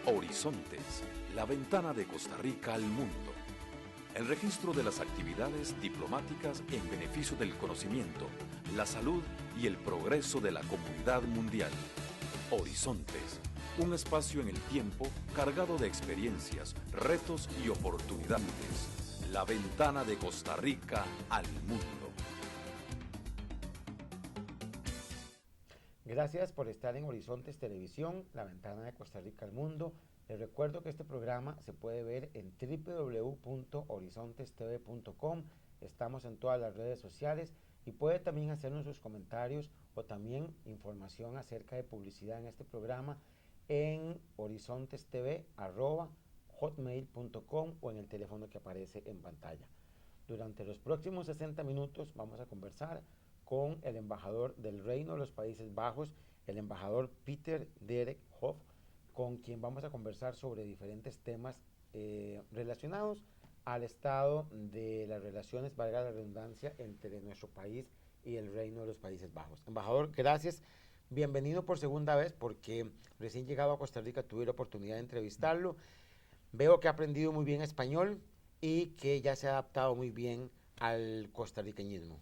Horizontes, la ventana de Costa Rica al mundo. El registro de las actividades diplomáticas en beneficio del conocimiento, la salud y el progreso de la comunidad mundial. Horizontes, un espacio en el tiempo cargado de experiencias, retos y oportunidades. La ventana de Costa Rica al mundo. Gracias por estar en Horizontes Televisión, la ventana de Costa Rica al mundo. Les recuerdo que este programa se puede ver en www.horizontestv.com. Estamos en todas las redes sociales y puede también hacernos sus comentarios o también información acerca de publicidad en este programa en horizontestv@hotmail.com o en el teléfono que aparece en pantalla. Durante los próximos 60 minutos vamos a conversar con el embajador del Reino de los Países Bajos, el embajador Peter Derek Hoff, con quien vamos a conversar sobre diferentes temas relacionados al estado de las relaciones, valga la redundancia, entre nuestro país y el Reino de los Países Bajos. Embajador, gracias. Bienvenido por segunda vez, porque recién llegado a Costa Rica tuve la oportunidad de entrevistarlo. Veo que ha aprendido muy bien español y que ya se ha adaptado muy bien al costarriqueñismo.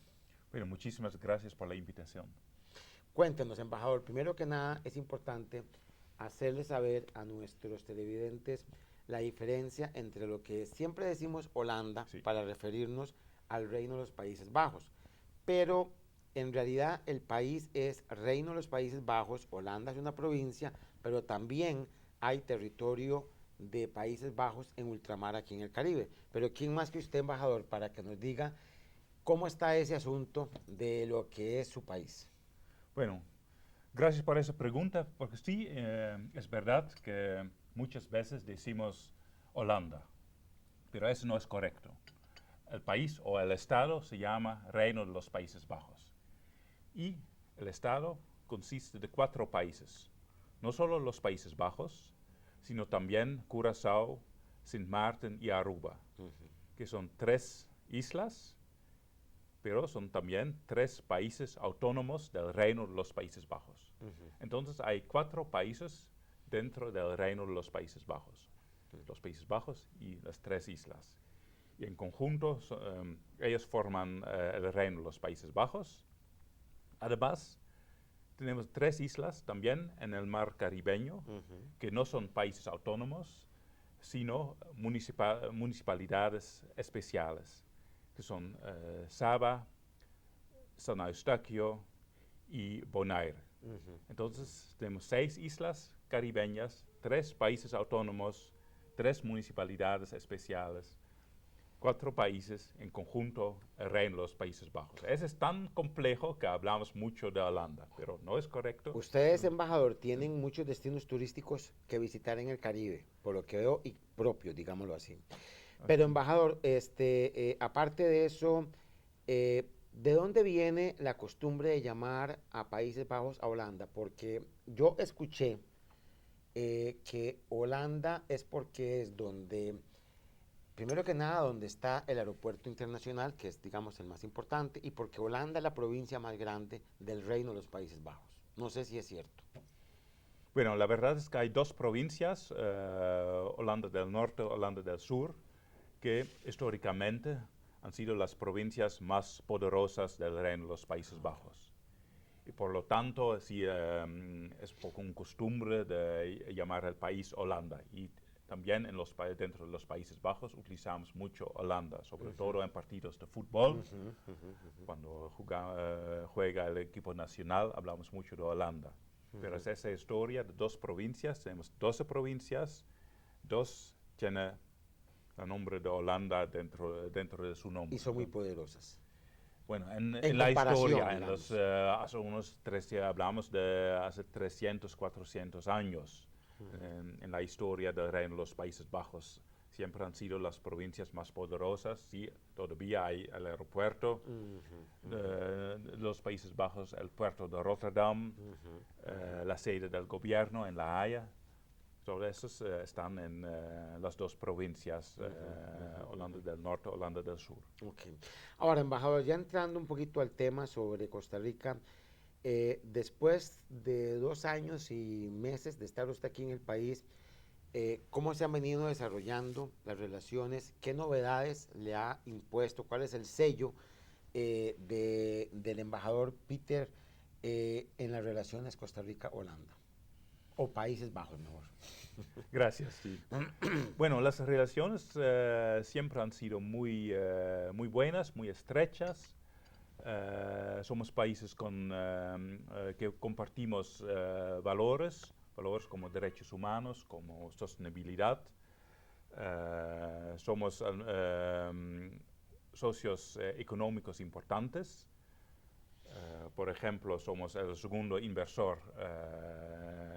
Bueno, muchísimas gracias por la invitación. Cuéntenos, embajador, primero que nada es importante hacerle saber a nuestros televidentes la diferencia entre lo que siempre decimos Holanda, sí, para referirnos al Reino de los Países Bajos, pero en realidad el país es Reino de los Países Bajos, Holanda es una provincia, pero también hay territorio de Países Bajos en ultramar aquí en el Caribe. Pero ¿quién más que usted, embajador, para que nos diga cómo está ese asunto de lo que es su país? Bueno, gracias por esa pregunta, porque sí, es verdad que muchas veces decimos Holanda, pero eso no es correcto. El país o el estado se llama Reino de los Países Bajos y el estado consiste de 4 países, no solo los Países Bajos, sino también Curazao, Sint Maarten y Aruba, que son 3 islas, pero son también 3 países autónomos del Reino de los Países Bajos. Entonces hay 4 países dentro del Reino de los Países Bajos, los Países Bajos y las 3 islas. Y en conjunto ellos forman el Reino de los Países Bajos. Además, tenemos 3 islas también en el mar Caribeño, que no son países autónomos, sino municipalidades especiales, que son Saba, San Eustaquio y Bonaire. Entonces tenemos 6 islas caribeñas, 3 países autónomos, 3 municipalidades especiales, 4 países en conjunto, el Reino de los Países Bajos. Ese es tan complejo que hablamos mucho de Holanda, pero no es correcto. Ustedes, embajador, tienen muchos destinos turísticos que visitar en el Caribe, por lo que veo, y propios, digámoslo así. Pero, embajador, aparte de eso, ¿de dónde viene la costumbre de llamar a Países Bajos a Holanda? Porque yo escuché que Holanda es porque es donde, primero que nada, donde está el aeropuerto internacional, que es, digamos, el más importante, y porque Holanda es la provincia más grande del Reino de los Países Bajos. No sé si es cierto. Bueno, la verdad es que hay 2 provincias, Holanda del Norte, Holanda del Sur, que históricamente han sido las provincias más poderosas del Reino de los Países Bajos. Y por lo tanto, sí, es poco un costumbre de llamar al país Holanda. Y también dentro de los Países Bajos utilizamos mucho Holanda, sobre todo en partidos de fútbol. Cuando juega el equipo nacional, hablamos mucho de Holanda. Pero es esa historia de 2 provincias, tenemos 12 provincias, 2 tienen el nombre de Holanda dentro de su nombre. Y son muy poderosas. Bueno, en la historia, hace unos hablamos de hace 300, 400 años, en la historia del Reino de los Países Bajos, siempre han sido las provincias más poderosas. Sí, todavía hay el aeropuerto de los Países Bajos, el puerto de Rotterdam, la sede del gobierno en La Haya. Todos esos están en las 2 provincias, Holanda del Norte, Holanda del Sur. Okay. Ahora, embajador, ya entrando un poquito al tema sobre Costa Rica, después de 2 años y meses de estar usted aquí en el país, ¿Cómo se han venido desarrollando las relaciones? ¿Qué novedades le ha impuesto? ¿Cuál es el sello del embajador Peter en las relaciones Costa Rica-Holanda? O Países Bajos, mejor. Gracias, sí. Bueno, las relaciones siempre han sido muy buenas, muy estrechas. Somos países que compartimos valores como derechos humanos, como sostenibilidad. Somos socios económicos importantes. Por ejemplo, somos el segundo inversor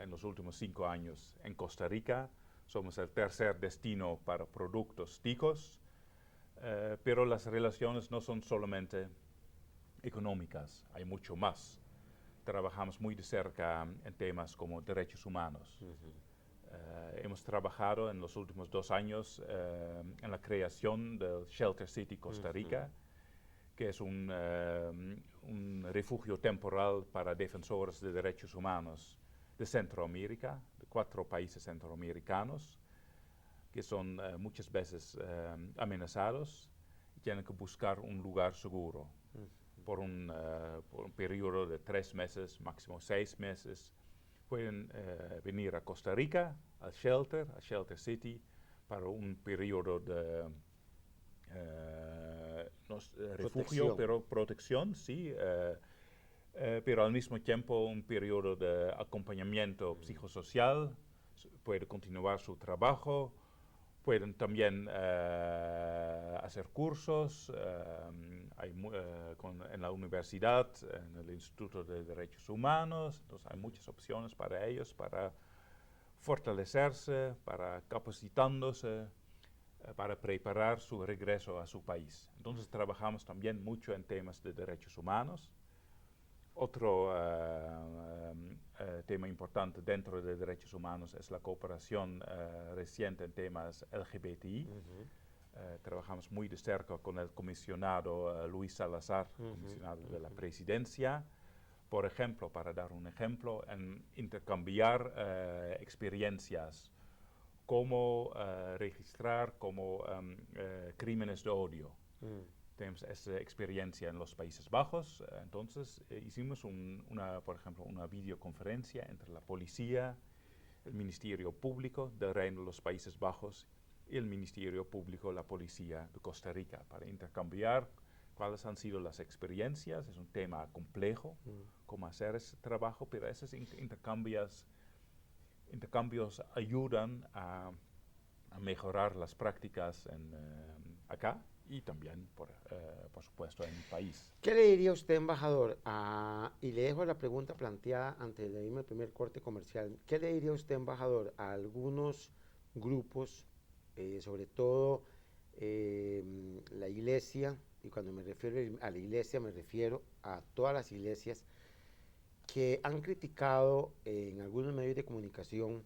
en los últimos 5 años en Costa Rica. Somos el tercer destino para productos ticos. Pero las relaciones no son solamente económicas, hay mucho más. Trabajamos muy de cerca en temas como derechos humanos. Hemos trabajado en los últimos 2 años en la creación del Shelter City Costa Rica, que es un refugio temporal para defensores de derechos humanos de Centroamérica, de 4 países centroamericanos, que son muchas veces amenazados y tienen que buscar un lugar seguro por un periodo de 3 meses, máximo 6 meses. Pueden venir a Costa Rica, al Shelter City, para un periodo de refugio, pero protección, sí, pero al mismo tiempo un periodo de acompañamiento psicosocial. Puede continuar su trabajo, pueden también hacer cursos en la universidad, en el Instituto de Derechos Humanos. Entonces hay muchas opciones para ellos, para fortalecerse, para capacitándose, para preparar su regreso a su país. Entonces trabajamos también mucho en temas de derechos humanos. Otro tema importante dentro de derechos humanos es la cooperación reciente en temas LGBTI. Trabajamos muy de cerca con el comisionado Luis Salazar, comisionado de la presidencia, por ejemplo, para dar un ejemplo, en intercambiar experiencias, cómo registrar como crímenes de odio. Tenemos esa experiencia en los Países Bajos, entonces hicimos por ejemplo, una videoconferencia entre la policía, el Ministerio Público del Reino de los Países Bajos y el Ministerio Público, la Policía de Costa Rica, para intercambiar cuáles han sido las experiencias. Es un tema complejo, cómo hacer ese trabajo, pero esos intercambios ayudan a mejorar las prácticas acá y también, por supuesto, en el país. ¿Qué le diría usted, embajador? Y le dejo la pregunta planteada antes de irme al primer corte comercial. ¿Qué le diría usted, embajador, a algunos grupos, sobre todo la iglesia, y cuando me refiero a la iglesia me refiero a todas las iglesias, que han criticado en algunos medios de comunicación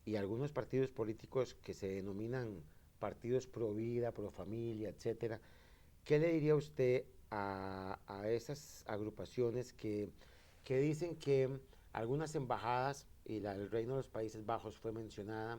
y algunos partidos políticos que se denominan partidos pro vida, pro familia, etcétera? ¿Qué le diría usted a esas agrupaciones que dicen que algunas embajadas, y la del Reino de los Países Bajos fue mencionada,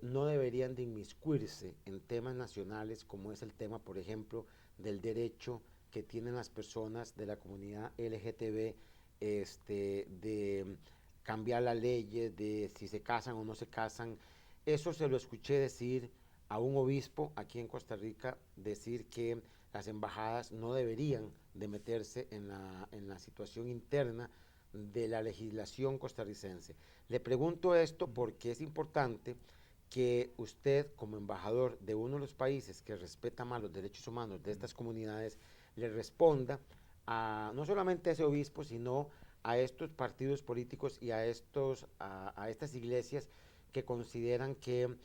no deberían de inmiscuirse en temas nacionales, como es el tema, por ejemplo, del derecho que tienen las personas de la comunidad LGTB de cambiar las leyes, de si se casan o no se casan? Eso se lo escuché decir a un obispo aquí en Costa Rica, decir que las embajadas no deberían de meterse en la situación interna de la legislación costarricense. Le pregunto esto porque es importante que usted, como embajador de uno de los países que respeta más los derechos humanos de estas comunidades, le responda no solamente a ese obispo, sino a estos partidos políticos y a estas iglesias que consideran que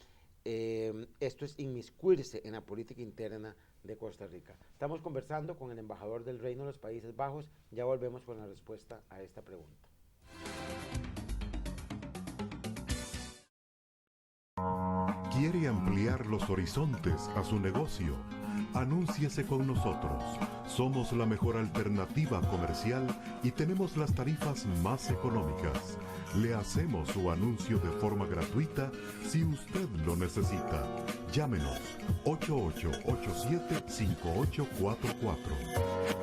esto es inmiscuirse en la política interna de Costa Rica. Estamos conversando con el embajador del Reino de los Países Bajos. Ya volvemos con la respuesta a esta pregunta. ¿Quiere ampliar los horizontes a su negocio? Anúnciese con nosotros. Somos la mejor alternativa comercial y tenemos las tarifas más económicas. Le hacemos su anuncio de forma gratuita si usted lo necesita. Llámenos 8887-5844.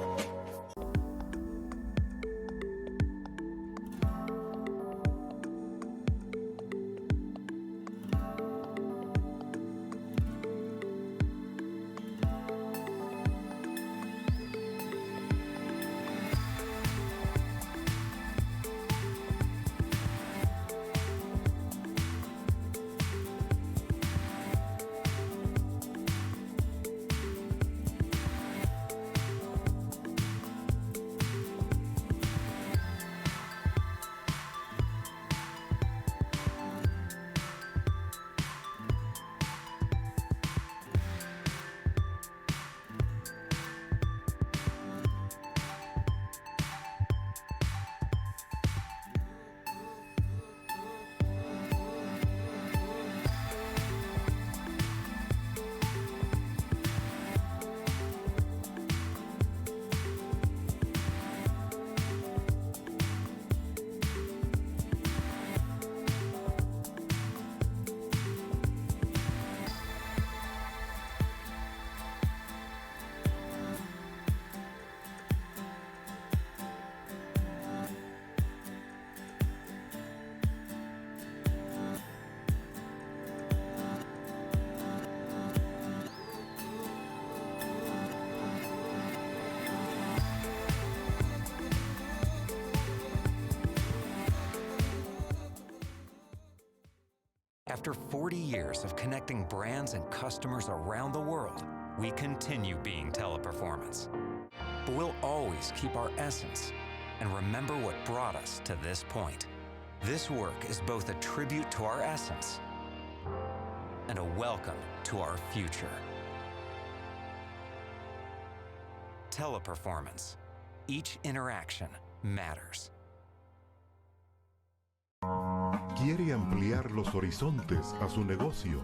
After 40 years of connecting brands and customers around the world, we continue being Teleperformance. But we'll always keep our essence and remember what brought us to this point. This work is both a tribute to our essence and a welcome to our future. Teleperformance. Each interaction matters. ¿Quiere ampliar los horizontes a su negocio?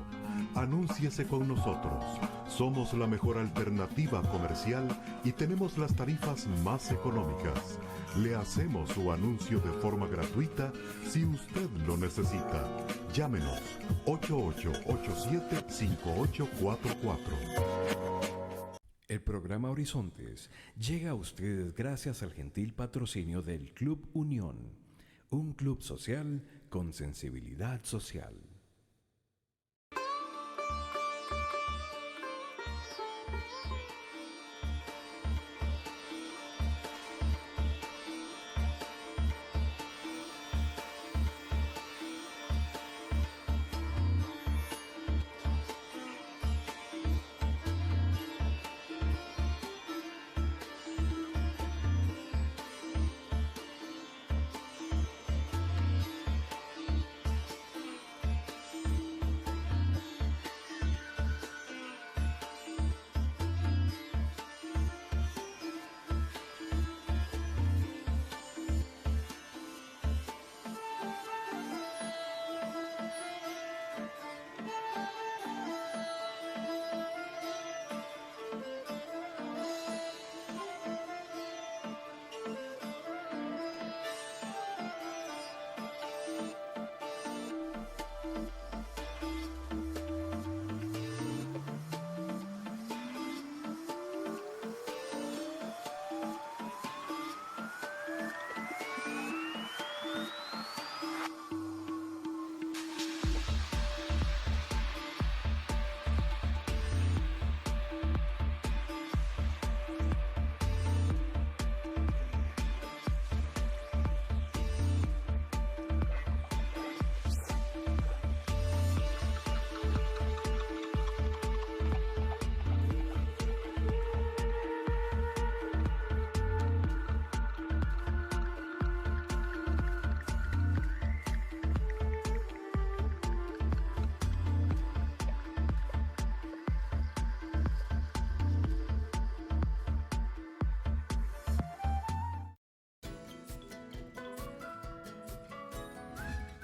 Anúnciese con nosotros. Somos la mejor alternativa comercial y tenemos las tarifas más económicas. Le hacemos su anuncio de forma gratuita si usted lo necesita. Llámenos 8887-5844. El programa Horizontes llega a ustedes gracias al gentil patrocinio del Club Unión, un club social con sensibilidad social.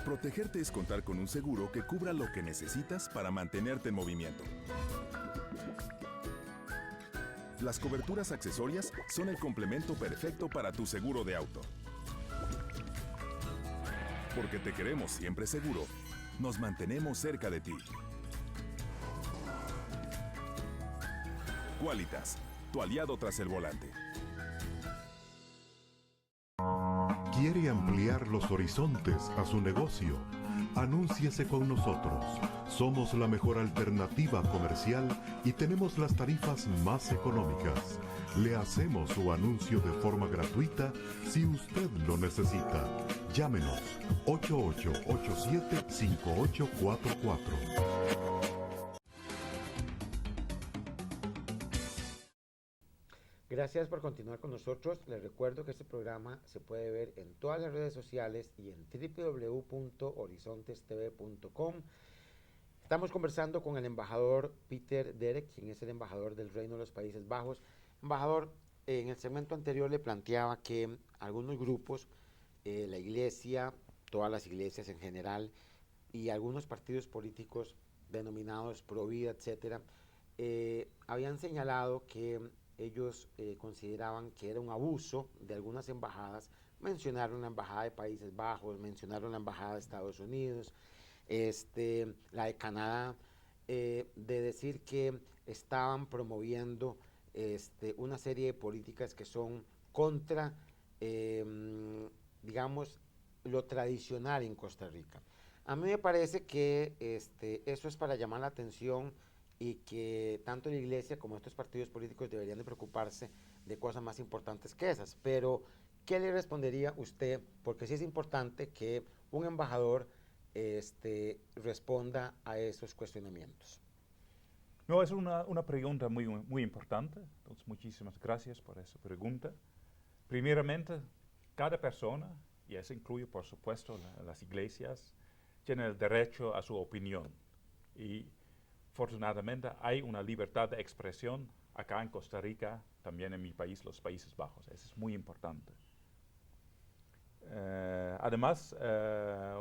Protegerte es contar con un seguro que cubra lo que necesitas para mantenerte en movimiento. Las coberturas accesorias son el complemento perfecto para tu seguro de auto. Porque te queremos siempre seguro, nos mantenemos cerca de ti. Qualitas, tu aliado tras el volante. ¿Quiere ampliar los horizontes a su negocio? Anúnciese con nosotros. Somos la mejor alternativa comercial y tenemos las tarifas más económicas. Le hacemos su anuncio de forma gratuita si usted lo necesita. Llámenos 8887-5844. Gracias por continuar con nosotros. Les recuerdo que este programa se puede ver en todas las redes sociales y en www.horizontestv.com. Estamos conversando con el embajador Peter Derek, quien es el embajador del Reino de los Países Bajos. Embajador, en el segmento anterior le planteaba que algunos grupos, la iglesia, todas las iglesias en general, y algunos partidos políticos denominados pro vida, etcétera, habían señalado que ellos consideraban que era un abuso de algunas embajadas. Mencionaron la embajada de Países Bajos, mencionaron la embajada de Estados Unidos, la de Canadá, de decir que estaban promoviendo una serie de políticas que son contra, digamos, lo tradicional en Costa Rica. A mí me parece que eso es para llamar la atención y que tanto la iglesia como estos partidos políticos deberían de preocuparse de cosas más importantes que esas. Pero, ¿qué le respondería usted? Porque sí es importante que un embajador responda a esos cuestionamientos. No, es una pregunta muy importante. Entonces, muchísimas gracias por esa pregunta. Primeramente, cada persona, y eso incluye, por supuesto, las iglesias, tiene el derecho a su opinión. Y afortunadamente hay una libertad de expresión acá en Costa Rica, también en mi país, los Países Bajos. Eso es muy importante. Además,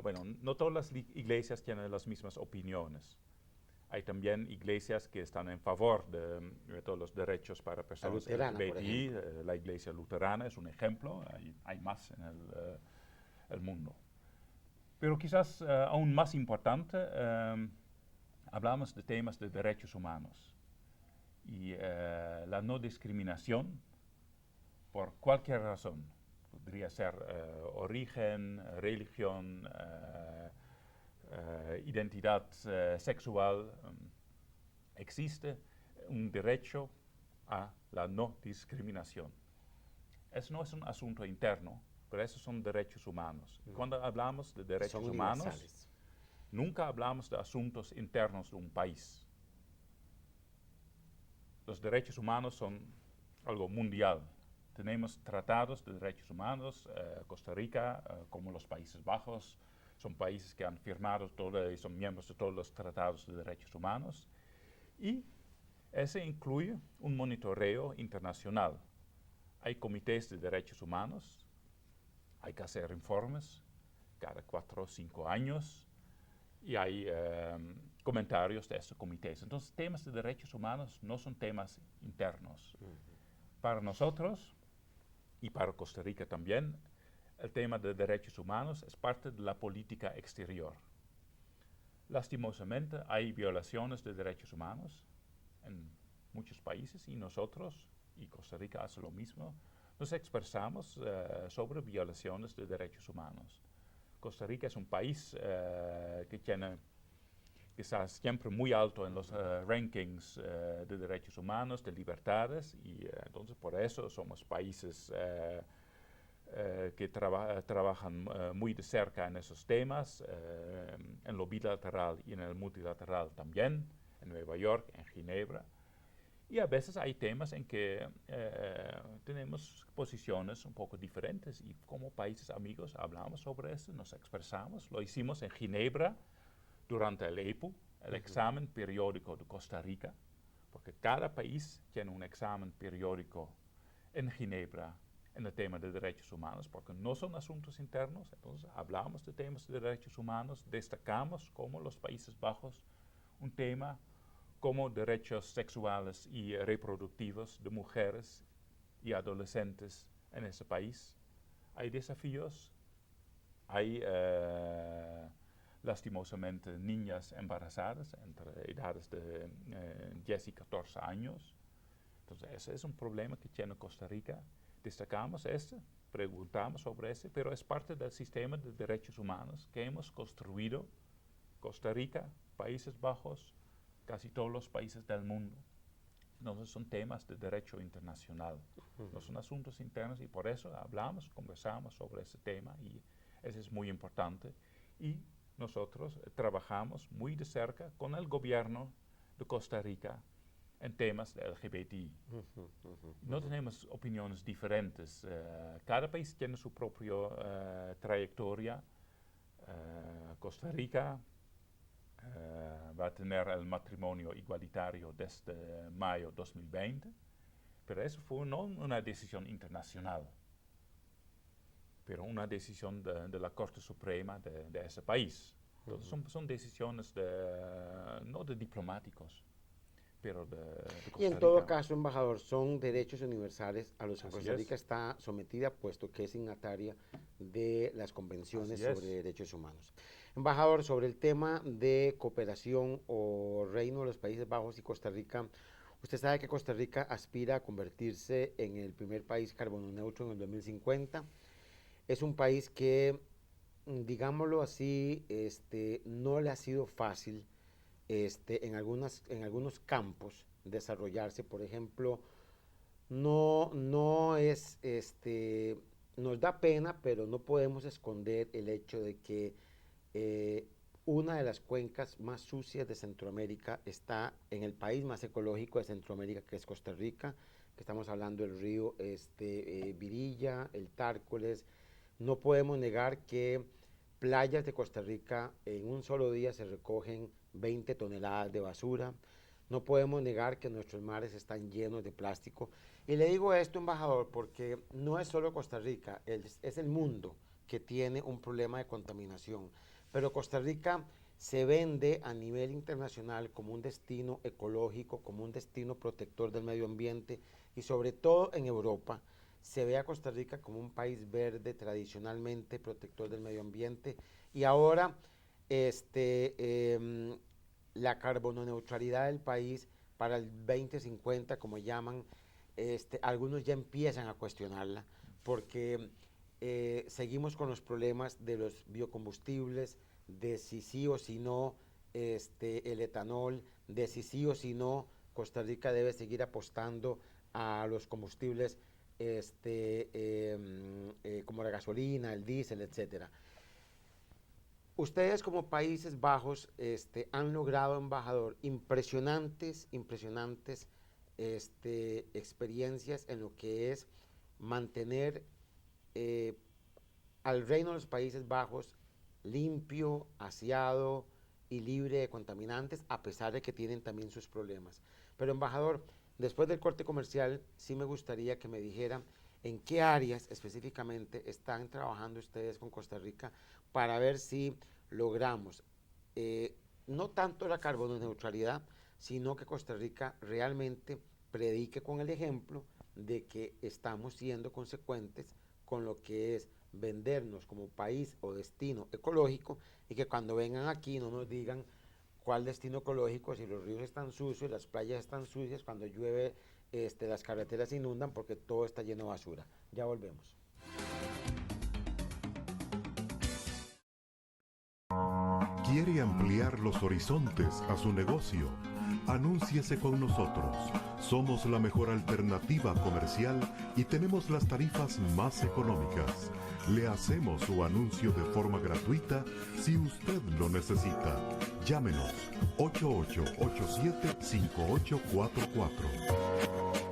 bueno, no todas las iglesias tienen las mismas opiniones. Hay también iglesias que están en favor de todos los derechos para personas LGBTI. La iglesia luterana es un ejemplo, hay más en el mundo. Pero quizás aún más importante, hablamos de temas de derechos humanos y la no discriminación por cualquier razón. Podría ser origen, religión, identidad sexual. Existe un derecho a la no discriminación. Eso no es un asunto interno, pero esos son derechos humanos. Cuando hablamos de derechos humanos, nunca hablamos de asuntos internos de un país. Los derechos humanos son algo mundial. Tenemos tratados de derechos humanos. Costa Rica, como los Países Bajos, son países que han firmado y son miembros de todos los tratados de derechos humanos. Y ese incluye un monitoreo internacional. Hay comités de derechos humanos. Hay que hacer informes cada 4 o 5 años. Y hay comentarios de esos comités. Entonces, temas de derechos humanos no son temas internos. Para nosotros, y para Costa Rica también, el tema de derechos humanos es parte de la política exterior. Lastimosamente, hay violaciones de derechos humanos en muchos países y nosotros, y Costa Rica hace lo mismo, nos expresamos sobre violaciones de derechos humanos. Costa Rica es un país que tiene quizás siempre muy alto en los rankings de derechos humanos, de libertades, y entonces por eso somos países que trabajan muy de cerca en esos temas, en lo bilateral y en el multilateral también, en Nueva York, en Ginebra. Y a veces hay temas en que tenemos posiciones un poco diferentes y como países amigos hablamos sobre eso, nos expresamos. Lo hicimos en Ginebra durante el EPU, el examen periódico de Costa Rica, porque cada país tiene un examen periódico en Ginebra en el tema de derechos humanos, porque no son asuntos internos. Entonces hablamos de temas de derechos humanos, destacamos como los Países Bajos un tema como derechos sexuales y reproductivos de mujeres y adolescentes en ese país. Hay desafíos, hay lastimosamente niñas embarazadas entre edades de 10 y 14 años. Entonces ese es un problema que tiene Costa Rica. Destacamos este, preguntamos sobre ese, pero es parte del sistema de derechos humanos que hemos construido Costa Rica, Países Bajos, casi todos los países del mundo. Entonces son temas de derecho internacional, no son asuntos internos y por eso hablamos, conversamos sobre ese tema y eso es muy importante. Y nosotros trabajamos muy de cerca con el gobierno de Costa Rica en temas de LGBTI. No tenemos opiniones diferentes. Cada país tiene su propia trayectoria. Costa Rica va a tener el matrimonio igualitario desde mayo 2020, pero eso fue no una decisión internacional, pero una decisión de la Corte Suprema de ese país. Entonces son decisiones no de diplomáticos, pero de Costa Y en Rica. todo caso, embajador, son derechos universales a los que Así Costa Rica es. está sometida, puesto que es signataria de las convenciones Así es. sobre derechos humanos. Embajador, sobre el tema de cooperación o Reino de los Países Bajos y Costa Rica, usted sabe que Costa Rica aspira a convertirse en el primer país carbono neutro en el 2050. Es un país que, digámoslo así, no le ha sido fácil en algunos campos desarrollarse. Por ejemplo, no es, nos da pena, pero no podemos esconder el hecho de que una de las cuencas más sucias de Centroamérica está en el país más ecológico de Centroamérica, que es Costa Rica, que estamos hablando del río Virilla, el Tárcoles. No podemos negar que playas de Costa Rica en un solo día se recogen 20 toneladas de basura. No podemos negar que nuestros mares están llenos de plástico. Y le digo esto, embajador, porque no es solo Costa Rica, es el mundo que tiene un problema de contaminación. Pero Costa Rica se vende a nivel internacional como un destino ecológico, como un destino protector del medio ambiente y sobre todo en Europa se ve a Costa Rica como un país verde, tradicionalmente protector del medio ambiente, y ahora la carbononeutralidad del país para el 2050, como llaman, algunos ya empiezan a cuestionarla, porque seguimos con los problemas de los biocombustibles, de si sí o si no el etanol, de si sí o si no Costa Rica debe seguir apostando a los combustibles como la gasolina, el diésel, etcétera. Ustedes como Países Bajos han logrado, embajador, impresionantes experiencias en lo que es mantener al Reino de los Países Bajos limpio, aseado y libre de contaminantes, a pesar de que tienen también sus problemas. Pero, embajador, después del corte comercial, sí me gustaría que me dijeran en qué áreas específicamente están trabajando ustedes con Costa Rica para ver si logramos no tanto la carbononeutralidad, sino que Costa Rica realmente predique con el ejemplo de que estamos siendo consecuentes con lo que es vendernos como país o destino ecológico, y que cuando vengan aquí no nos digan cuál destino ecológico si los ríos están sucios, las playas están sucias, cuando llueve las carreteras se inundan porque todo está lleno de basura. Ya volvemos. ¿Quiere ampliar los horizontes a su negocio? Anúnciese con nosotros. Somos la mejor alternativa comercial y tenemos las tarifas más económicas. Le hacemos su anuncio de forma gratuita si usted lo necesita. Llámenos 8887-5844.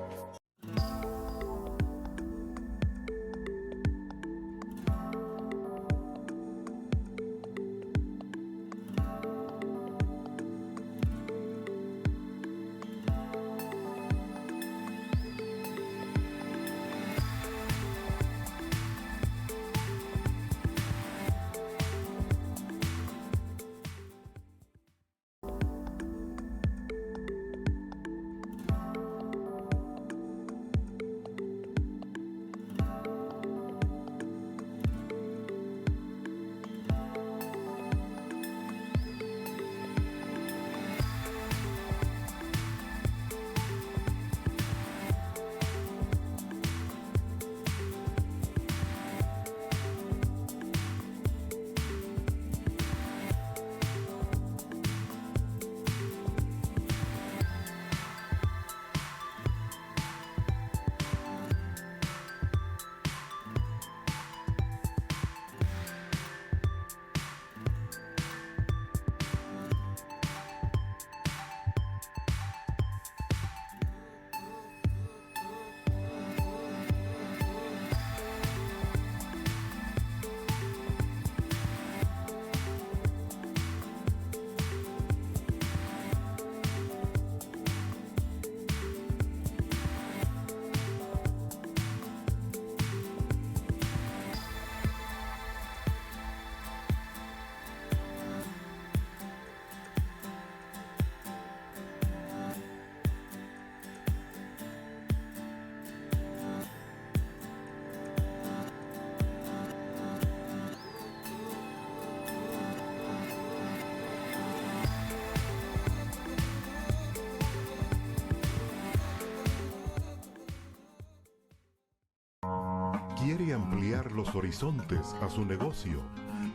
¿Quiere ampliar los horizontes a su negocio?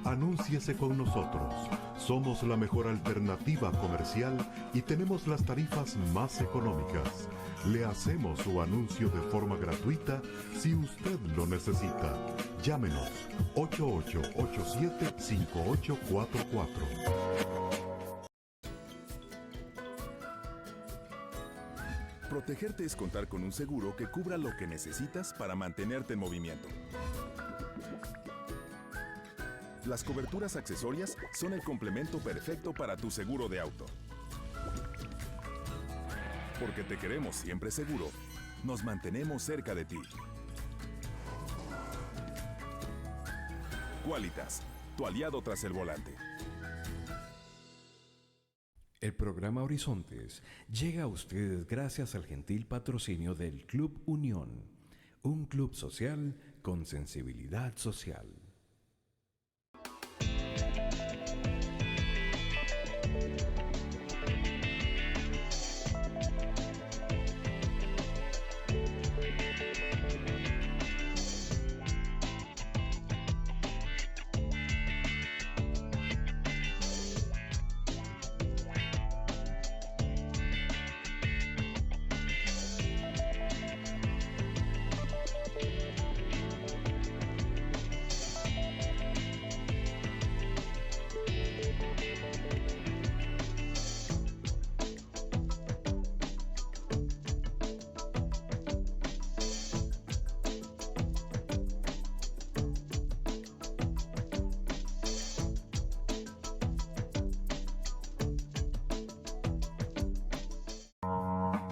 Anúnciese con nosotros. Somos la mejor alternativa comercial y tenemos las tarifas más económicas. Le hacemos su anuncio de forma gratuita si usted lo necesita. Llámenos 8887-5844. Protegerte es contar con un seguro que cubra lo que necesitas para mantenerte en movimiento. Las coberturas accesorias son el complemento perfecto para tu seguro de auto. Porque te queremos siempre seguro, nos mantenemos cerca de ti. Qualitas, tu aliado tras el volante. El programa Horizontes llega a ustedes gracias al gentil patrocinio del Club Unión, un club social con sensibilidad social.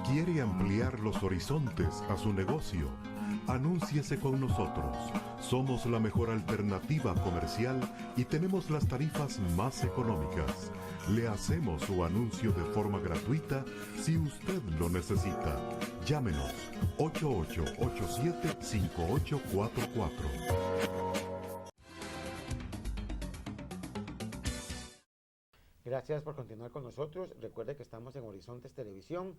¿Quiere ampliar los horizontes a su negocio? Anúnciese con nosotros. Somos la mejor alternativa comercial y tenemos las tarifas más económicas. Le hacemos su anuncio de forma gratuita si usted lo necesita. Llámenos 8887-5844. Gracias por continuar con nosotros. Recuerde que estamos en Horizontes Televisión,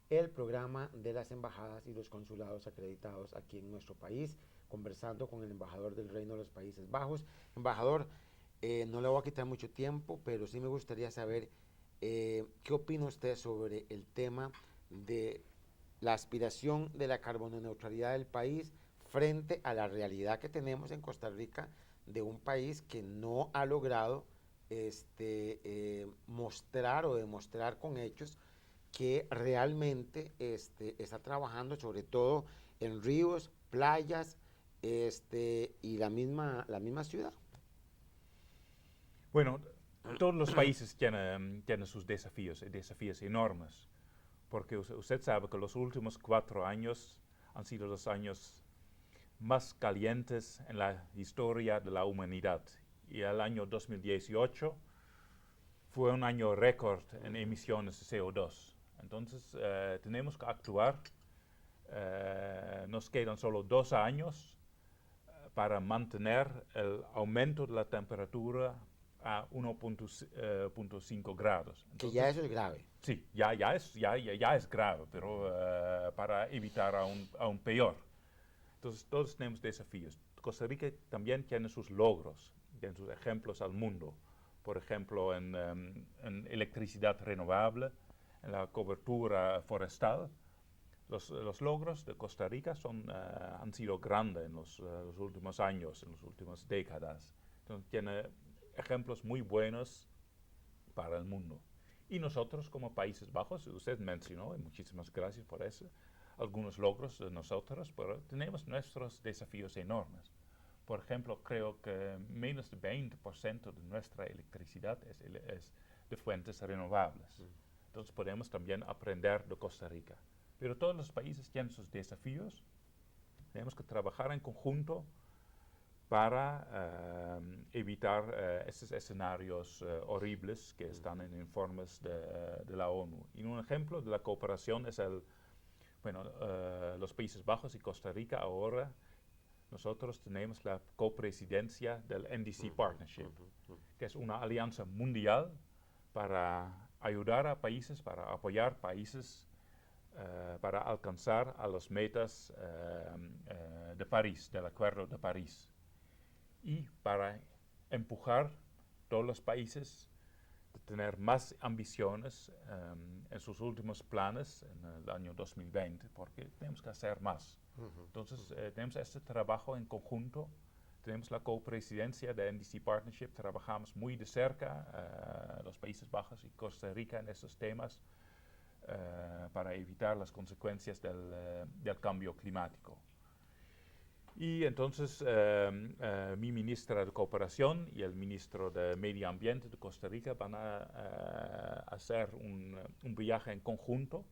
el programa de las embajadas y los consulados acreditados aquí en nuestro país, conversando con el embajador del Reino de los Países Bajos. Embajador, no le voy a quitar mucho tiempo, pero sí me gustaría saber qué opina usted sobre el tema de la aspiración de la carbononeutralidad del país frente a la realidad que tenemos en Costa Rica de un país que no ha logrado mostrar o demostrar con hechos que realmente está trabajando sobre todo en ríos, playas y la misma ciudad. Bueno, todos los países tienen sus desafíos enormes, porque usted sabe que los últimos 4 años han sido los años más calientes en la historia de la humanidad. Y el año 2018 fue un año récord en emisiones de CO2. Entonces, tenemos que actuar. Nos quedan solo 2 años para mantener el aumento de la temperatura a 1.5 grados. Entonces, que ya eso es grave. Sí, ya es grave, pero para evitar aún peor. Entonces, todos tenemos desafíos. Costa Rica también tiene sus logros, tiene sus ejemplos al mundo. Por ejemplo, en electricidad renovable, en la cobertura forestal. Los logros de Costa Rica han sido grandes en los últimos años, en las últimas décadas. Entonces, tiene ejemplos muy buenos para el mundo. Y nosotros como Países Bajos, usted mencionó, y muchísimas gracias por eso, algunos logros de nosotros, pero tenemos nuestros desafíos enormes. Por ejemplo, creo que menos del 20% de nuestra electricidad es de fuentes renovables. Entonces podemos también aprender de Costa Rica. Pero todos los países tienen sus desafíos. Tenemos que trabajar en conjunto para evitar esos escenarios horribles que están en informes de la ONU. Y un ejemplo de la cooperación es los Países Bajos y Costa Rica ahora. Nosotros tenemos la copresidencia del NDC Partnership, que es una alianza mundial para ayudar a países, para apoyar países para alcanzar a las metas de París, del Acuerdo de París, y para empujar todos los países de tener más ambiciones en sus últimos planes en el año 2020, porque tenemos que hacer más. Entonces, tenemos este trabajo en conjunto. Tenemos la copresidencia de NDC Partnership, trabajamos muy de cerca, los Países Bajos y Costa Rica en estos temas para evitar las consecuencias del cambio climático. Y entonces mi ministra de Cooperación y el ministro de Medio Ambiente de Costa Rica van a hacer un viaje en conjunto.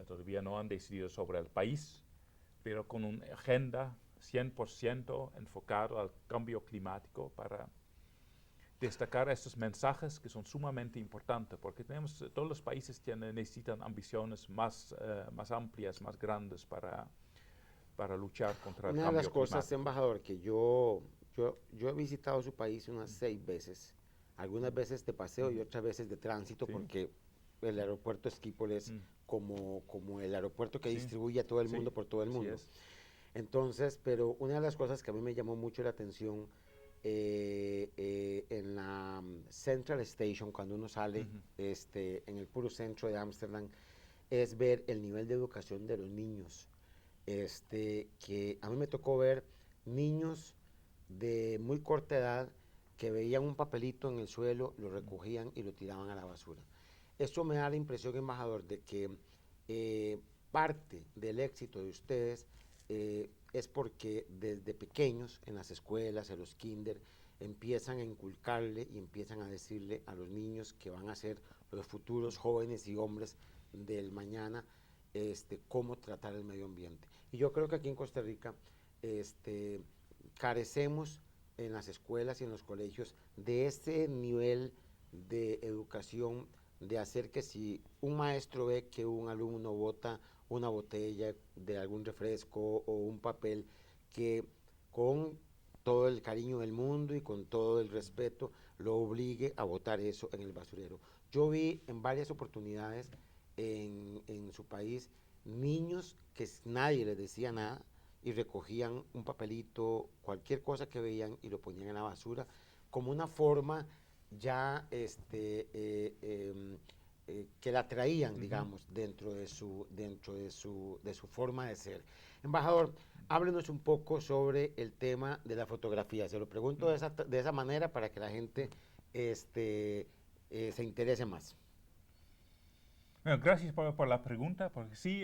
Todavía no han decidido sobre el país, pero con una agenda 100% enfocado al cambio climático para destacar estos mensajes que son sumamente importantes, porque todos los países necesitan ambiciones más amplias, más grandes para luchar contra el cambio climático. Una de las cosas, embajador, que yo he visitado su país unas 6 veces, algunas veces de paseo y otras veces de tránsito, Sí. porque el aeropuerto Schiphol es como el aeropuerto que Sí. distribuye a todo el mundo por todo el Así mundo. es. Entonces, pero una de las cosas que a mí me llamó mucho la atención en la Central Station, cuando uno sale en el puro centro de Ámsterdam, es ver el nivel de educación de los niños. Que a mí me tocó ver niños de muy corta edad que veían un papelito en el suelo, lo recogían y lo tiraban a la basura. Esto me da la impresión, embajador, de que parte del éxito de ustedes es porque desde pequeños en las escuelas, en los kinder, empiezan a inculcarle y empiezan a decirle a los niños que van a ser los futuros jóvenes y hombres del mañana, cómo tratar el medio ambiente. Y yo creo que aquí en Costa Rica carecemos en las escuelas y en los colegios de ese nivel de educación, de hacer que si un maestro ve que un alumno bota una botella de algún refresco o un papel, que con todo el cariño del mundo y con todo el respeto lo obligue a botar eso en el basurero. Yo vi en varias oportunidades en su país niños que nadie les decía nada y recogían un papelito, cualquier cosa que veían y lo ponían en la basura como una forma ya que la traían, digamos, dentro de su forma de ser. Embajador, háblenos un poco sobre el tema de la fotografía. Se lo pregunto de esa manera para que la gente se interese más. Bueno, gracias por la pregunta, porque sí,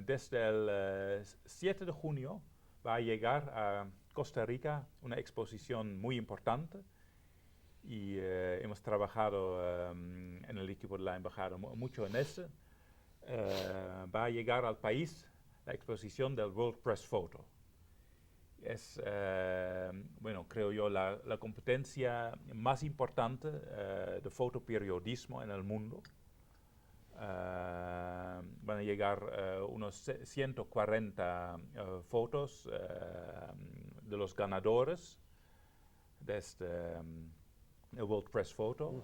desde el 7 de junio va a llegar a Costa Rica una exposición muy importante y hemos trabajado en el equipo de la embajada mucho en eso. Va a llegar al país la exposición del World Press Photo. Es, bueno, creo yo, la competencia más importante de fotoperiodismo en el mundo. Van a llegar unos 140 fotos de los ganadores de este World Press Photo.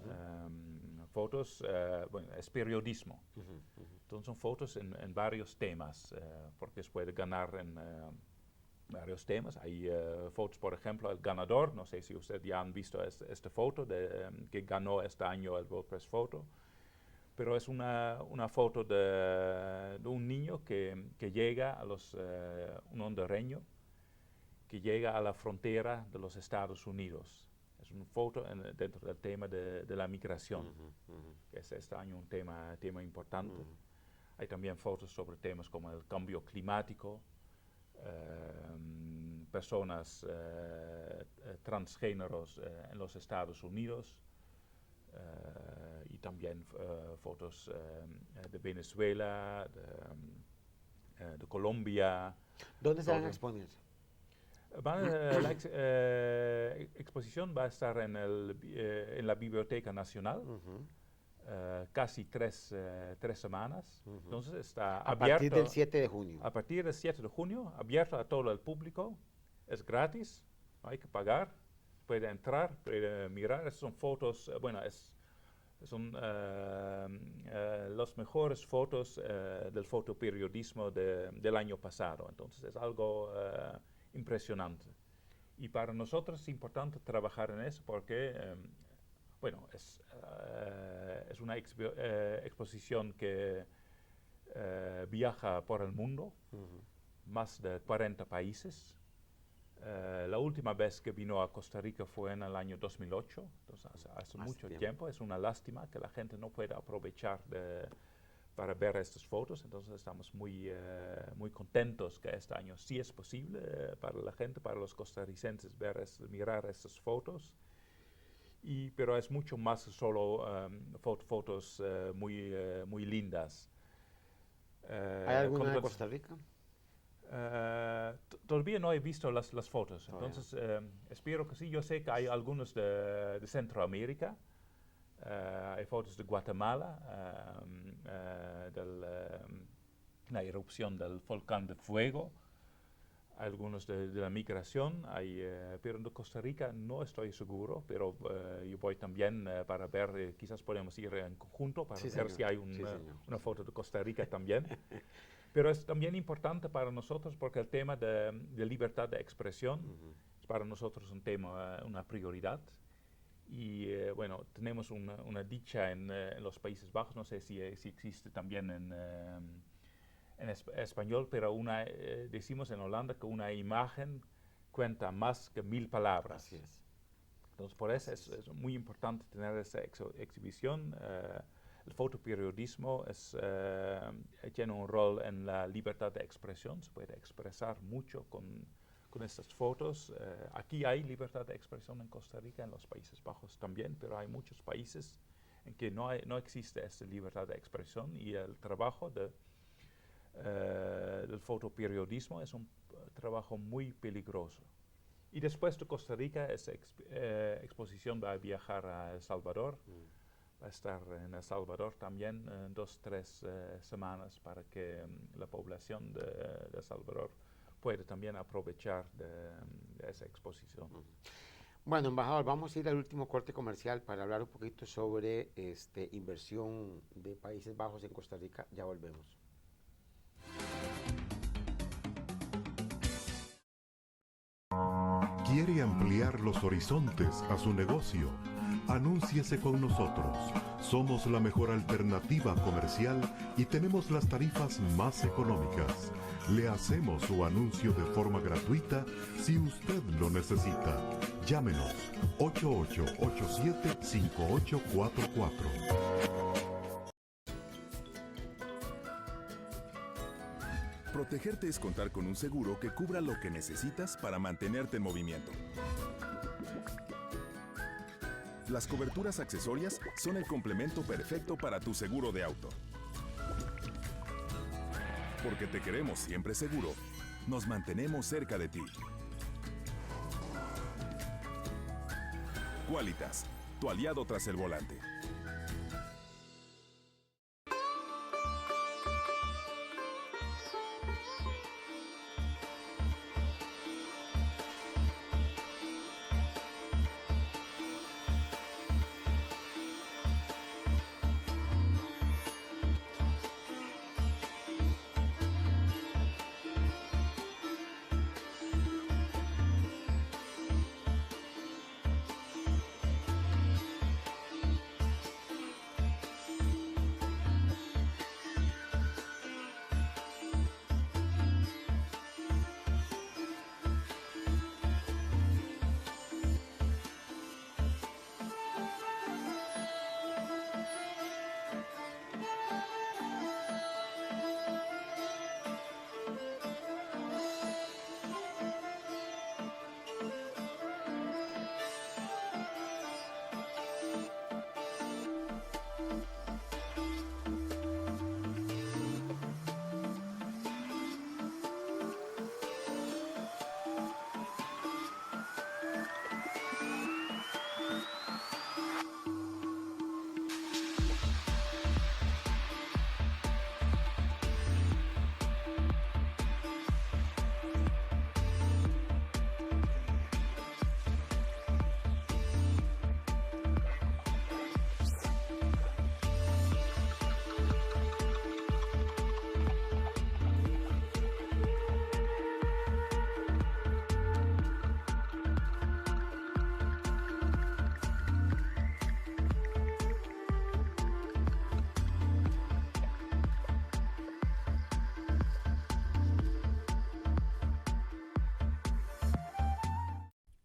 Fotos, bueno, es periodismo. Entonces son fotos en varios temas, porque se puede ganar en varios temas. Hay fotos, por ejemplo, el ganador, no sé si ustedes ya han visto esta foto que ganó este año el World Press Photo, pero es una foto de un niño que llega a un hondureño, que llega a la frontera de los Estados Unidos. Es una foto dentro del tema de la migración, que es este año un tema importante. Hay también fotos sobre temas como el cambio climático, personas transgéneros en los Estados Unidos, y también fotos de Venezuela, de Colombia. ¿Dónde se van a exponer? La exposición va a estar en la Biblioteca Nacional. Casi tres semanas. Entonces está a abierto. Partir del 7 de junio. A partir del 7 de junio, abierto a todo el público. Es gratis, no hay que pagar. Puede entrar, puede mirar. Son fotos, bueno, es Son las mejores fotos del fotoperiodismo del año pasado. Entonces es algo impresionante. Y para nosotros es importante trabajar en eso porque, bueno, es una exposición que viaja por el mundo, más de 40 países. La última vez que vino a Costa Rica fue en el año 2008, entonces hace mucho tiempo. Es una lástima que la gente no pueda aprovechar para ver estas fotos, entonces estamos muy contentos que este año sí es posible para la gente, para los costarricenses, mirar estas fotos. Pero es mucho más solo fotos muy lindas. ¿Hay alguna de Costa Rica? Todavía no he visto las fotos, entonces espero que sí. Yo sé que hay algunos de Centroamérica, hay fotos de Guatemala, la erupción del volcán de fuego, algunos de la migración, pero de Costa Rica no estoy seguro, pero yo voy también para ver, quizás podemos ir en conjunto para ver si hay una foto de Costa Rica también. Pero es también importante para nosotros porque el tema de libertad de expresión es para nosotros un tema, una prioridad. Y bueno, tenemos una dicha en los Países Bajos, no sé si existe también en español, pero decimos en Holanda que una imagen cuenta más que 1000 palabras. Así es. Entonces por eso es muy importante tener esa exhibición. El fotoperiodismo tiene un rol en la libertad de expresión, se puede expresar mucho con estas fotos. Aquí hay libertad de expresión en Costa Rica, en los Países Bajos también, pero hay muchos países en que no existe esta libertad de expresión y el trabajo del fotoperiodismo es un trabajo muy peligroso. Y después de Costa Rica, esa exposición va a viajar a El Salvador. Va a estar en El Salvador también 2-3 semanas para que la población de El Salvador pueda también aprovechar de esa exposición. Bueno, embajador, vamos a ir al último corte comercial para hablar un poquito sobre inversión de Países Bajos en Costa Rica. Ya volvemos. ¿Quiere ampliar los horizontes a su negocio? Anúnciese con nosotros. Somos la mejor alternativa comercial y tenemos las tarifas más económicas. Le hacemos su anuncio de forma gratuita si usted lo necesita. Llámenos 8887-5844. Protegerte es contar con un seguro que cubra lo que necesitas para mantenerte en movimiento. Las coberturas accesorias son el complemento perfecto para tu seguro de auto. Porque te queremos siempre seguro, nos mantenemos cerca de ti. Qualitas, tu aliado tras el volante.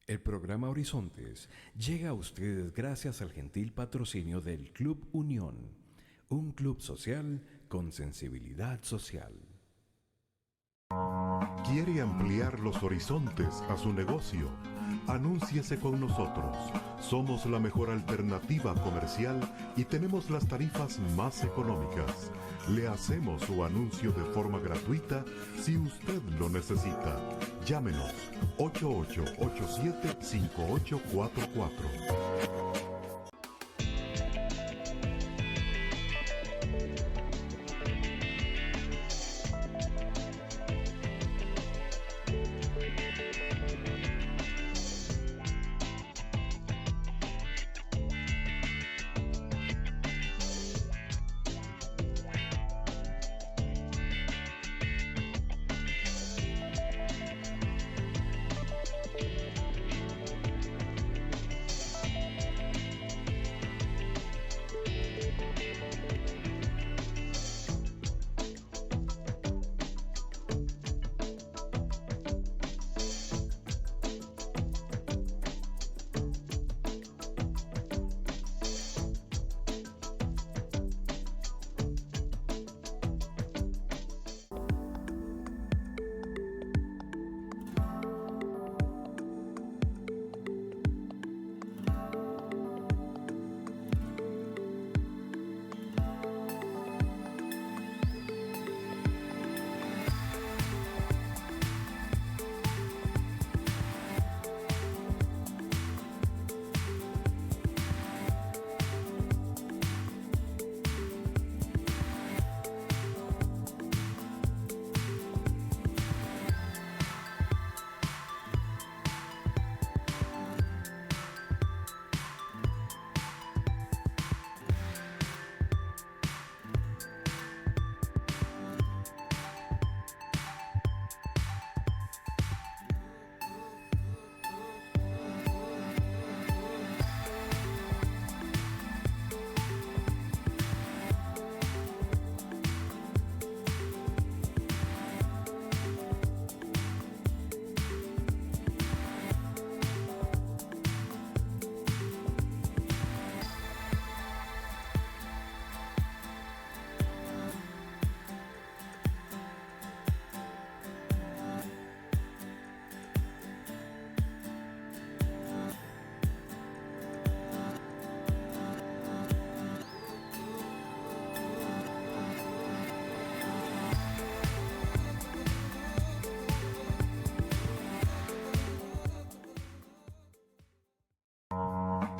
El programa Horizontes llega a ustedes gracias al gentil patrocinio del Club Unión, un club social con sensibilidad social. ¿Quiere ampliar los horizontes a su negocio? Anúnciese con nosotros. Somos la mejor alternativa comercial y tenemos las tarifas más económicas. Le hacemos su anuncio de forma gratuita si usted lo necesita. Llámenos 8887-5844.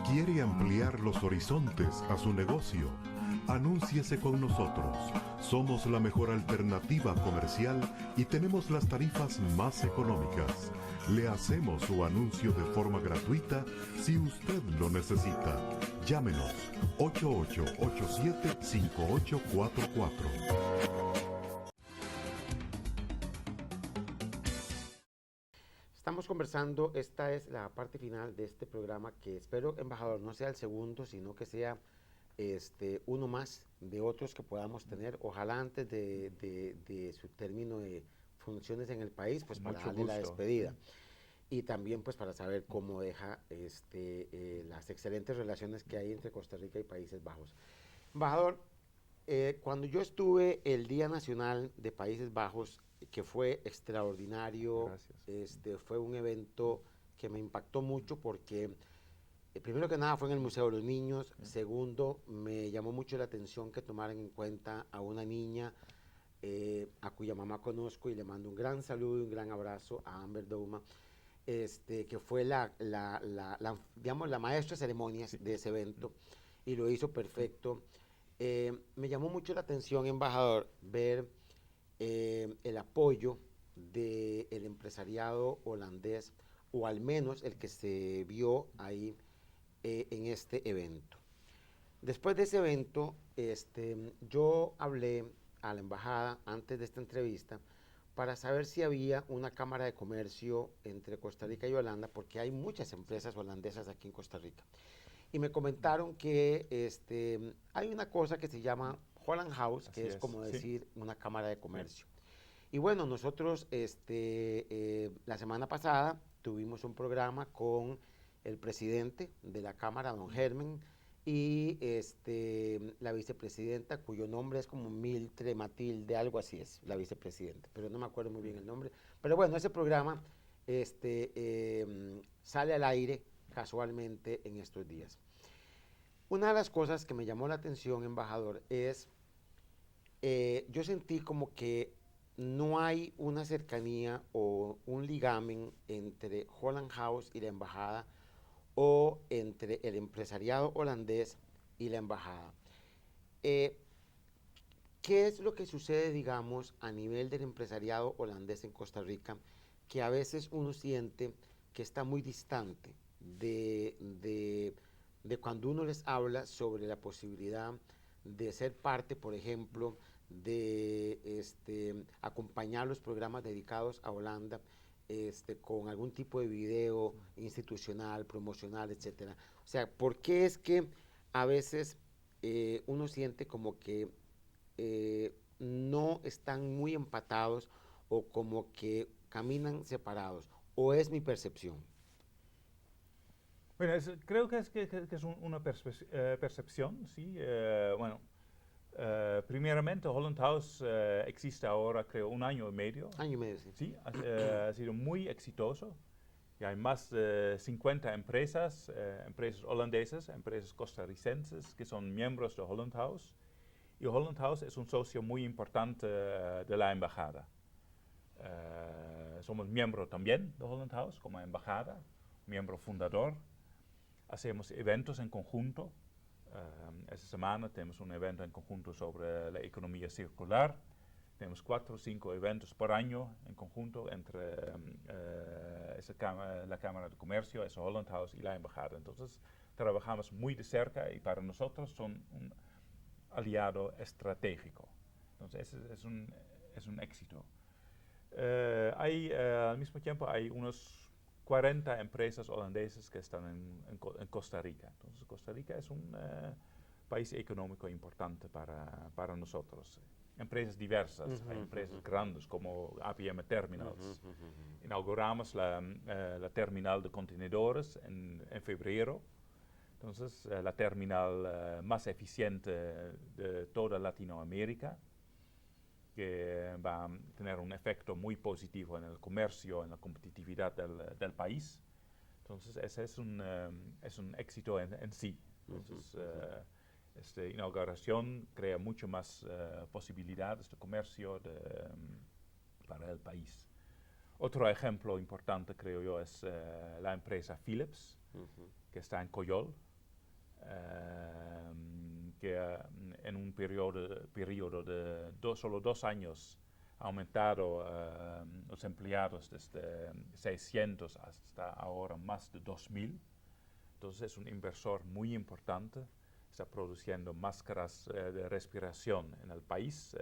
¿Quiere ampliar los horizontes a su negocio? Anúnciese con nosotros. Somos la mejor alternativa comercial y tenemos las tarifas más económicas. Le hacemos su anuncio de forma gratuita si usted lo necesita. Llámenos 8887-5844. Estamos conversando, esta es la parte final de este programa que espero, embajador, no sea el segundo, sino que sea uno más de otros que podamos tener, ojalá antes de su término de funciones en el país, pues para darle la despedida. Y también pues para saber cómo deja las excelentes relaciones que hay entre Costa Rica y Países Bajos. Embajador, cuando yo estuve el Día Nacional de Países Bajos, que fue extraordinario, fue un evento que me impactó mucho porque primero que nada fue en el Museo de los Niños, segundo me llamó mucho la atención que tomaran en cuenta a una niña a cuya mamá conozco y le mando un gran saludo y un gran abrazo a Amber Douma, que fue digamos, la maestra de ceremonias de ese evento y lo hizo perfecto. Me llamó mucho la atención, embajador, ver el apoyo del empresariado holandés, o al menos el que se vio ahí en este evento. Después de ese evento, yo hablé a la embajada antes de esta entrevista para saber si había una cámara de comercio entre Costa Rica y Holanda, porque hay muchas empresas holandesas aquí en Costa Rica. Y me comentaron que hay una cosa que se llama Holland House, que es como decir una cámara de comercio. Y bueno, nosotros la semana pasada tuvimos un programa con el presidente de la Cámara, don Germen, y la vicepresidenta, cuyo nombre es como Miltre Matilde, algo así es, la vicepresidenta, pero no me acuerdo muy bien el nombre. Pero bueno, ese programa sale al aire casualmente en estos días. Una de las cosas que me llamó la atención, embajador, es, yo sentí como que no hay una cercanía o un ligamen entre Holland House y la embajada, o entre el empresariado holandés y la embajada. ¿Qué es lo que sucede, digamos, a nivel del empresariado holandés en Costa Rica, que a veces uno siente que está muy distante de cuando uno les habla sobre la posibilidad de ser parte, por ejemplo, de acompañar los programas dedicados a Holanda con algún tipo de video institucional, promocional, etcétera? O sea, ¿por qué es que a veces uno siente como que no están muy empatados o como que caminan separados? ¿O es mi percepción? Bueno, creo que es una percepción, sí. Bueno, primeramente, Holland House existe ahora, creo, un año y medio. Año y medio, sí. Sí, ha sido muy exitoso. Y hay más de 50 empresas, empresas holandesas, empresas costarricenses, que son miembros de Holland House. Y Holland House es un socio muy importante de la embajada. Somos miembro también de Holland House como embajada, miembro fundador. Hacemos eventos en conjunto. Esta semana tenemos un evento en conjunto sobre la economía circular. Tenemos 4 o 5 eventos por año en conjunto entre la Cámara de Comercio, esa Holland House y la embajada. Entonces trabajamos muy de cerca y para nosotros son un aliado estratégico. Entonces es un éxito. Al mismo tiempo hay unos 40 empresas holandesas que están en Costa Rica. Entonces Costa Rica es un país económico importante para nosotros. Empresas diversas, hay empresas grandes como APM Terminals. Inauguramos la terminal de contenedores en febrero. Entonces, la terminal más eficiente de toda Latinoamérica, que va a tener un efecto muy positivo en el comercio, en la competitividad del país. Entonces, ese es un éxito en sí. Entonces, esta inauguración crea mucho más posibilidades de comercio para el país. Otro ejemplo importante, creo yo, es la empresa Philips, que está en Coyol, que en un periodo de solo 2 años ha aumentado los empleados desde 600 hasta ahora más de 2000. Entonces es un inversor muy importante. Está produciendo máscaras de respiración en el país,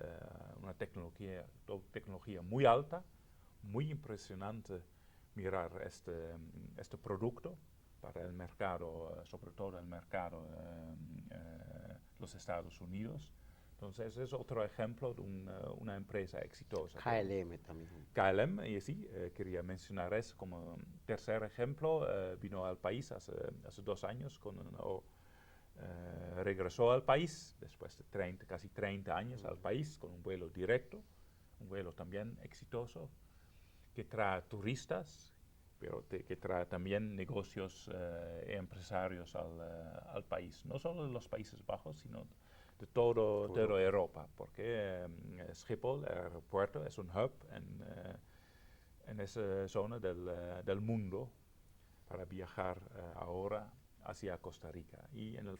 una tecnología muy alta, muy impresionante mirar este producto para el mercado, sobre todo el mercado de los Estados Unidos. Entonces es otro ejemplo de una empresa exitosa. KLM también. KLM, y sí, quería mencionar eso como tercer ejemplo. Vino al país hace 2 años, regresó al país después de casi 30 años al país con un vuelo directo, un vuelo también exitoso, que trae turistas, pero que trae también negocios e empresarios al país, no solo de los Países Bajos, sino de toda Europa, porque Schiphol, el aeropuerto, es un hub en esa zona del mundo para viajar ahora hacia Costa Rica. Y en el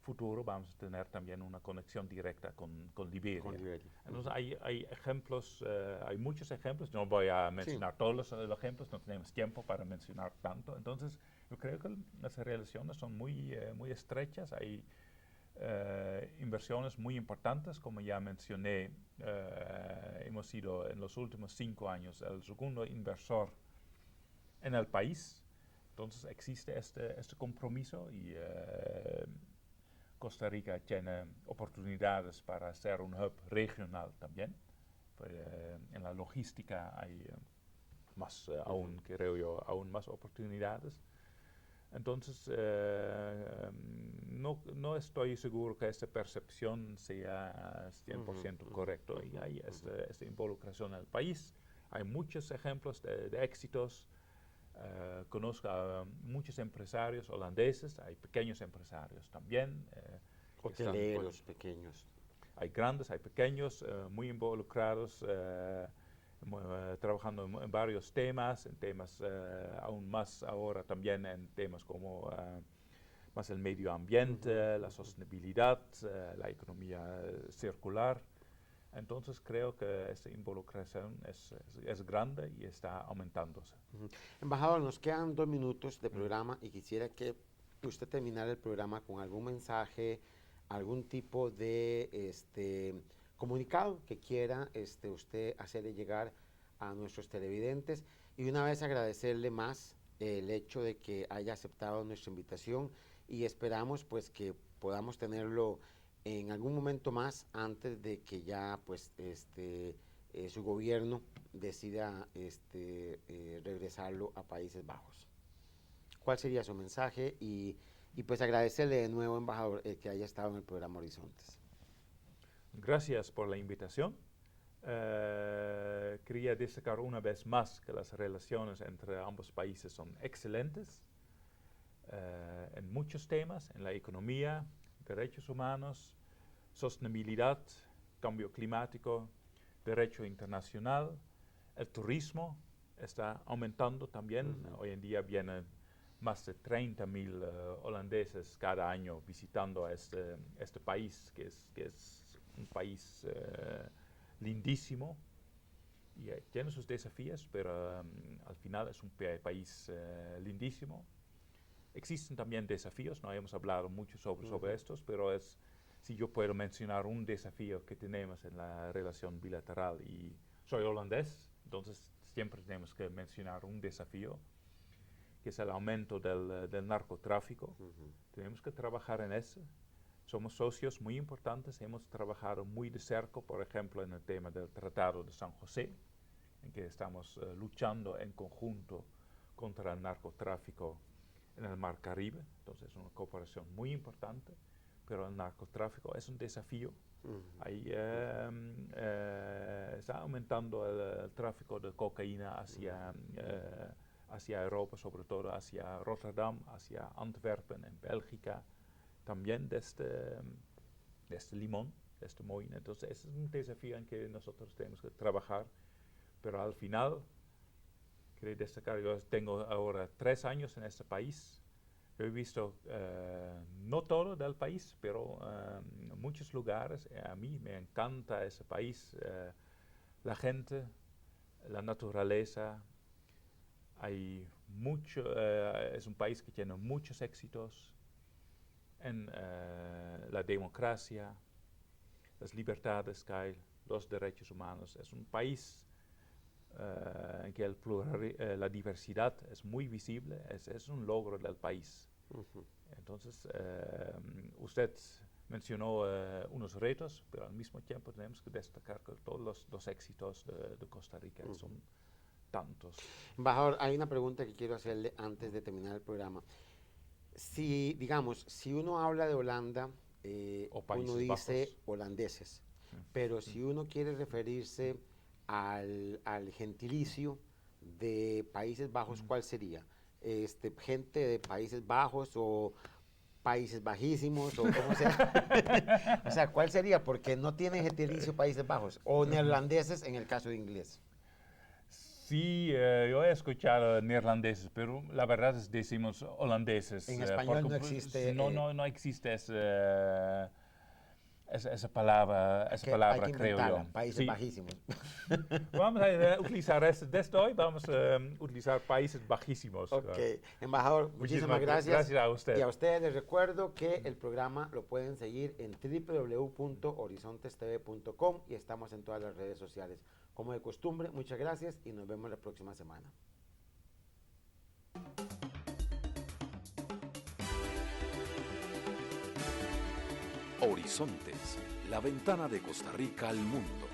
futuro vamos a tener también una conexión directa con Liberia. Entonces hay ejemplos, hay muchos ejemplos, no voy a mencionar todos los ejemplos, no tenemos tiempo para mencionar tanto. Entonces yo creo que las relaciones son muy estrechas, hay inversiones muy importantes, como ya mencioné. Hemos sido en los últimos 5 años el segundo inversor en el país. Entonces existe este compromiso y Costa Rica tiene oportunidades para ser un hub regional también. En la logística hay más aún, creo yo, aún más oportunidades. Entonces, no estoy seguro que esta percepción sea 100% correcto. Y hay esta involucración en el país. Hay muchos ejemplos de éxitos. Conozco a muchos empresarios holandeses, hay pequeños empresarios también. Hoteleros pequeños. Hay grandes, hay pequeños, muy involucrados, trabajando en varios temas, en temas aún más ahora también en temas como más el medio ambiente, la sostenibilidad, la economía circular. Entonces creo que esta involucración es grande y está aumentándose. Embajador, nos quedan 2 minutos de programa y quisiera que usted terminara el programa con algún mensaje, algún tipo de comunicado que quiera usted hacerle llegar a nuestros televidentes, y una vez agradecerle más el hecho de que haya aceptado nuestra invitación, y esperamos pues que podamos tenerlo en algún momento más antes de que ya pues su gobierno decida regresarlo a Países Bajos. ¿Cuál sería su mensaje? Y pues agradecerle de nuevo, embajador, que haya estado en el programa Horizontes. Gracias por la invitación. Quería destacar una vez más que las relaciones entre ambos países son excelentes en muchos temas, en la economía, derechos humanos, sostenibilidad, cambio climático, derecho internacional. El turismo está aumentando también. Hoy en día vienen más de 30.000 holandeses cada año visitando este país, que es un país lindísimo y tiene sus desafíos, pero al final es un país lindísimo. Existen también desafíos, no hemos hablado mucho sobre estos, pero si yo puedo mencionar un desafío que tenemos en la relación bilateral, y soy holandés, entonces siempre tenemos que mencionar un desafío, que es el aumento del narcotráfico. Tenemos que trabajar en eso. Somos socios muy importantes, hemos trabajado muy de cerca, por ejemplo, en el tema del Tratado de San José, en que estamos luchando en conjunto contra el narcotráfico en el Mar Caribe. Entonces es una cooperación muy importante, pero el narcotráfico es un desafío. Ahí está aumentando el tráfico de cocaína hacia Europa, sobre todo hacia Rotterdam, hacia Antwerpen en Bélgica, también desde Limón, desde Moín. Entonces ese es un desafío en que nosotros tenemos que trabajar, pero al final quería destacar, yo tengo ahora 3 años en este país. Yo he visto no todo del país, pero muchos lugares. A mí me encanta ese país, la gente, la naturaleza. Hay es un país que tiene muchos éxitos en la democracia, las libertades que hay, los derechos humanos. Es un país en que la diversidad es muy visible, es un logro del país. Entonces, usted mencionó unos retos, pero al mismo tiempo tenemos que destacar que todos los éxitos de Costa Rica son tantos. Embajador, hay una pregunta que quiero hacerle antes de terminar el programa. Si, digamos, si uno habla de Holanda, uno dice bajos. Holandeses, pero si uno quiere referirse al gentilicio de Países Bajos, ¿cuál sería? ¿Gente de Países Bajos o Países Bajísimos o cómo sea? O sea, ¿cuál sería? Porque no tiene gentilicio Países Bajos, o neerlandeses en el caso de inglés. Sí, yo he escuchado neerlandeses, pero la verdad es decimos holandeses. En español no existe. No existe esa palabra, creo yo. Países Bajísimos. Vamos a utilizar desde hoy, vamos a utilizar Países Bajísimos. Ok, embajador, muchísimas gracias. Gracias a usted. Y a ustedes les recuerdo que el programa lo pueden seguir en www.horizontestv.com y estamos en todas las redes sociales. Como de costumbre, muchas gracias y nos vemos la próxima semana. Horizontes, la ventana de Costa Rica al mundo.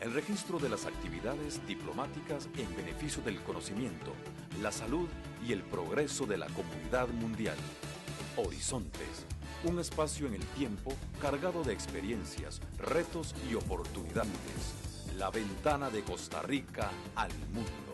el registro de las actividades diplomáticas en beneficio del conocimiento, la salud y el progreso de la comunidad mundial. Horizontes, un espacio en el tiempo cargado de experiencias, retos y oportunidades. La ventana de Costa Rica al mundo.